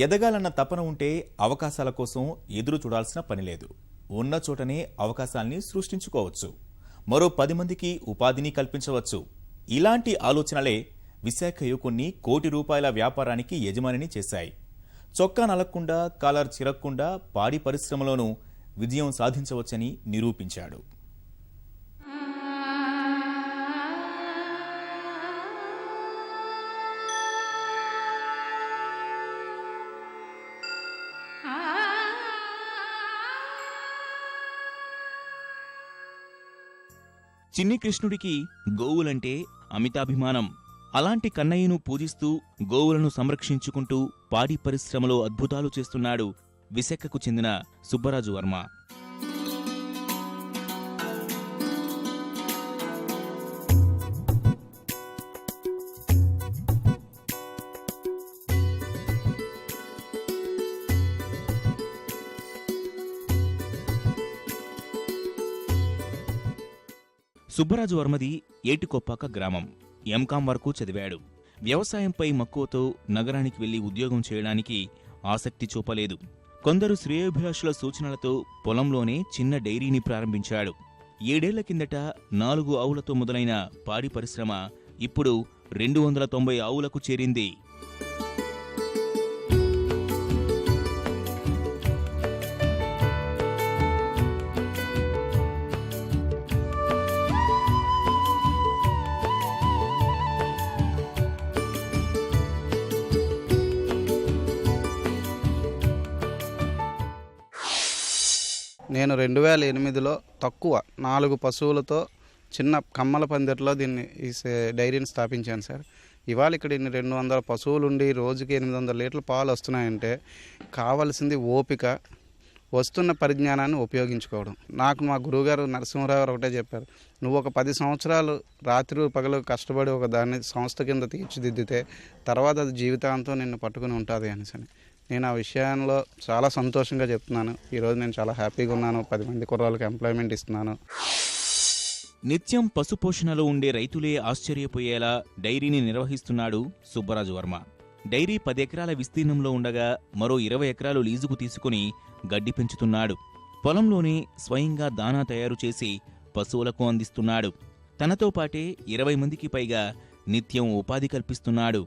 ఎదగాలన్న తపన ఉంటే అవకాశాల కోసం ఎదురు చూడాల్సిన పనిలేదు. ఉన్న చోటనే అవకాశాల్ని సృష్టించుకోవచ్చు. మరో 10 మందికి ఉపాధిని కల్పించవచ్చు. ఇలాంటి ఆలోచనలే విశాఖ యువకుణ్ణి కోటి రూపాయల వ్యాపారానికి యజమానిని చేశాయి. చొక్కా నలక్కుండా కాలర్ చిరక్కుండా పాడి పరిశ్రమలోనూ విజయం సాధించవచ్చని నిరూపించాడు. చిన్ని కృష్ణుడికి గోవులంటే అమితాభిమానం. అలాంటి కన్నయ్యను పూజిస్తూ గోవులను సంరక్షించుకుంటూ పాడి పరిశ్రమలో అద్భుతాలు చేస్తున్నాడు విశాఖకు చెందిన సుబ్బరాజు వర్మ. సుబ్బరాజు వర్మది ఏటికొప్పాక గ్రామం. ఎంకాం వరకు చదివాడు. వ్యవసాయంపై మక్కువతో నగరానికి వెళ్లి ఉద్యోగం చేయడానికి ఆసక్తి చూపలేదు. కొందరు శ్రేయోభిలాషుల సూచనలతో పొలంలోనే చిన్న డైరీని ప్రారంభించాడు. 7 ఏళ్ల కిందట 4 ఆవులతో మొదలైన పాడి పరిశ్రమ ఇప్పుడు 290 ఆవులకు చేరింది. నేను 2008లో తక్కువ 4 పశువులతో చిన్న కమ్మల పందిరిలో ఈ డైరీని స్థాపించాను సార్. ఇవాళ ఇక్కడ 200 పశువులు ఉండి రోజుకి 800 లీటర్ల పాలు వస్తున్నాయంటే కావాల్సింది ఓపిక, వస్తున్న పరిజ్ఞానాన్ని ఉపయోగించుకోవడం. నాకు మా గురువుగారు నరసింహరావు గారు ఒకటే చెప్పారు, నువ్వు ఒక 10 సంవత్సరాలు రాత్రి పగలు కష్టపడి ఒక దాన్ని సంస్థ కింద తీర్చిదిద్దితే తర్వాత అది జీవితాంతం నిన్ను పట్టుకుని ఉంటుంది అనేసి. నేను ఆ విషయంలో చాలా సంతోషంగా చెప్తున్నాను. ఈరోజు నేను చాలా హ్యాపీగా ఉన్నాను. 10 మంది కుర్రాళ్ళకి ఎంప్లాయ్మెంట్ ఇస్తున్నాను. నిత్యం పశుపోషణలో ఉండే రైతులే ఆశ్చర్యపోయేలా డైరీని నిర్వహిస్తున్నాడు సుబ్బరాజు వర్మ. డైరీ 10 ఎకరాల విస్తీర్ణంలో ఉండగా మరో 20 ఎకరాలు లీజుకు తీసుకుని గడ్డి పెంచుతున్నాడు. పొలంలోనే స్వయంగా దానా తయారు చేసి పశువులకు అందిస్తున్నాడు. తనతో పాటే 20 మందికి పైగా నిత్యం ఉపాధి కల్పిస్తున్నాడు.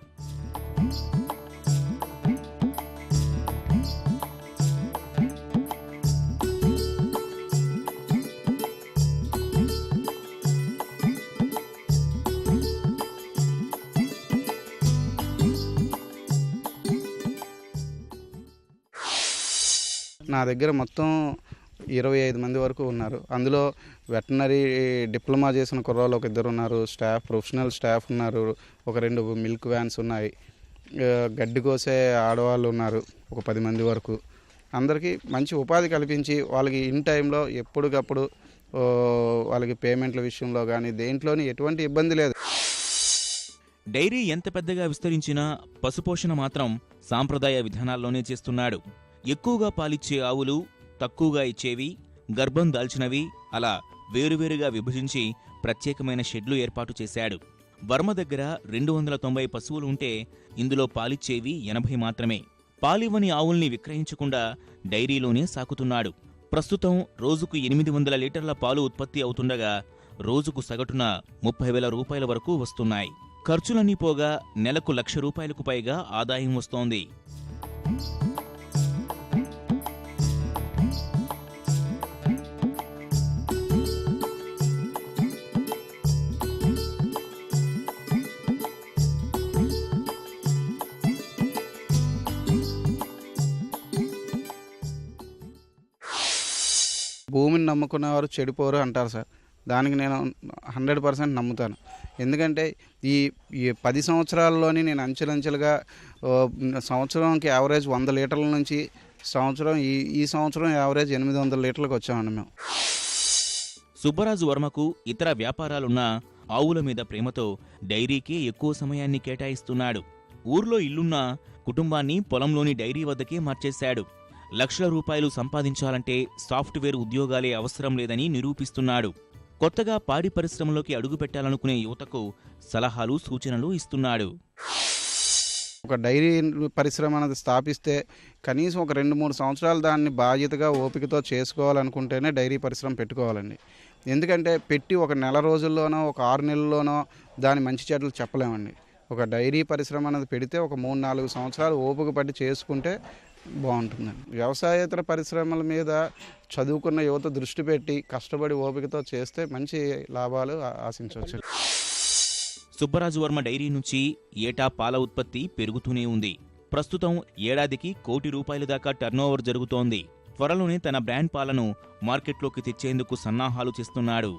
నా దగ్గర మొత్తం 25 మంది వరకు ఉన్నారు. అందులో వెటనరీ డిప్లొమా చేసిన కుర్రాళ్ళు ఒక 2 ఉన్నారు. ప్రొఫెషనల్ స్టాఫ్ ఉన్నారు. ఒక 2 మిల్క్ వ్యాన్స్ ఉన్నాయి. గడ్డి కోసే ఆడవాళ్ళు ఉన్నారు ఒక 10 మంది వరకు. అందరికీ మంచి ఉపాధి కల్పించి వాళ్ళకి ఇన్ టైంలో ఎప్పటికప్పుడు వాళ్ళకి పేమెంట్ల విషయంలో కానీ దేంట్లోని ఎటువంటి ఇబ్బంది లేదు. డైరీ ఎంత పెద్దగా విస్తరించినా పశుపోషణ మాత్రం సాంప్రదాయ విధానాల్లోనే చేస్తున్నాడు. ఎక్కువగా పాలిచ్చే ఆవులు, తక్కువగా ఇచ్చేవి, గర్భం దాల్చినవి అలా వేరువేరుగా విభజించి ప్రత్యేకమైన షెడ్లు ఏర్పాటు చేశాడు. వర్మ దగ్గర 290 పశువులు ఉంటే ఇందులో పాలిచ్చేవి 80 మాత్రమే. పాలివ్వని ఆవుల్ని విక్రయించకుండా డైరీలోనే సాకుతున్నాడు. ప్రస్తుతం రోజుకు 800 లీటర్ల పాలు ఉత్పత్తి అవుతుండగా రోజుకు సగటున 30,000 రూపాయల వరకు వస్తున్నాయి. ఖర్చులన్నీ పోగా నెలకు 1,00,000 రూపాయలకు పైగా ఆదాయం వస్తోంది. భూమిని నమ్ముకునేవారు చెడిపోరు అంటారు సార్. దానికి నేను 100% నమ్ముతాను. ఎందుకంటే ఈ 10 సంవత్సరాల్లోని నేను అంచెలంచెలుగా సంవత్సరంకి యావరేజ్ 100 లీటర్ల నుంచి ఈ సంవత్సరం యావరేజ్ 800 లీటర్లకు వచ్చామండి మేము. సుబ్బరాజు వర్మకు ఇతర వ్యాపారాలున్నా ఆవుల మీద ప్రేమతో డైరీకే ఎక్కువ సమయాన్ని కేటాయిస్తున్నాడు. ఊర్లో ఇల్లున్నా కుటుంబాన్ని పొలంలోని డైరీ వద్దకే మార్చేశాడు. లక్షల రూపాయలు సంపాదించాలంటే సాఫ్ట్వేర్ ఉద్యోగాలే అవసరం లేదని నిరూపిస్తున్నాడు. కొత్తగా పాడి పరిశ్రమలోకి అడుగుపెట్టాలనుకునే యువతకు సలహాలు, సూచనలు ఇస్తున్నాడు. ఒక డైరీ పరిశ్రమ అనేది స్థాపిస్తే కనీసం ఒక 2-3 సంవత్సరాలు దాన్ని బాధ్యతగా ఓపికతో చేసుకోవాలనుకుంటేనే డైరీ పరిశ్రమ పెట్టుకోవాలండి. ఎందుకంటే పెట్టి ఒక నెల రోజుల్లోనో ఒక 6 నెలల్లోనో దాని మంచి చెడ్డలు చెప్పలేమండి. ఒక డైరీ పరిశ్రమ అనేది పెడితే ఒక 3-4 సంవత్సరాలు ఓపిక పట్టి చేసుకుంటే బాగుంటుందండి. వ్యవసాయేతర పరిశ్రమల మీద చదువుకున్న యువత దృష్టి పెట్టి కష్టపడి ఓపికతో చేస్తే మంచి లాభాలు ఆశించవచ్చు. సుబ్బరాజు వర్మ డైరీ నుంచి ఏటా పాల ఉత్పత్తి పెరుగుతూనే ఉంది. ప్రస్తుతం ఏడాదికి ₹1 కోటి దాకా టర్నోవర్ జరుగుతోంది. త్వరలోనే తన బ్రాండ్ పాలను మార్కెట్లోకి తెచ్చేందుకు సన్నాహాలు చేస్తున్నాడు.